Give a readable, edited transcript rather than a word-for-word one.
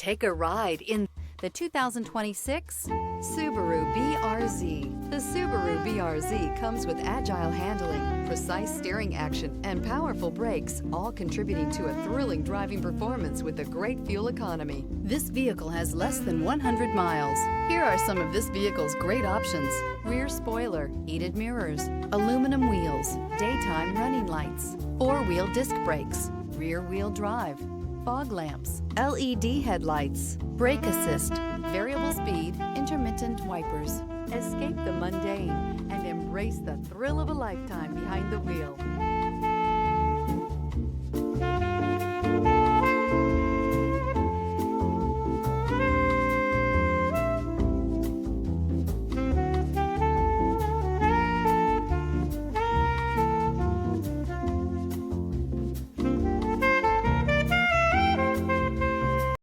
Take a ride in the 2026 Subaru BRZ. The Subaru BRZ comes with agile handling, precise steering action, and powerful brakes, all contributing to a thrilling driving performance with a great fuel economy. This vehicle has less than 100 miles. Here are some of this vehicle's great options: rear spoiler, heated mirrors, aluminum wheels, daytime running lights, four-wheel disc brakes, rear-wheel drive, fog lamps, LED headlights, brake assist, variable speed, intermittent wipers. Escape the mundane and embrace the thrill of a lifetime behind the wheel.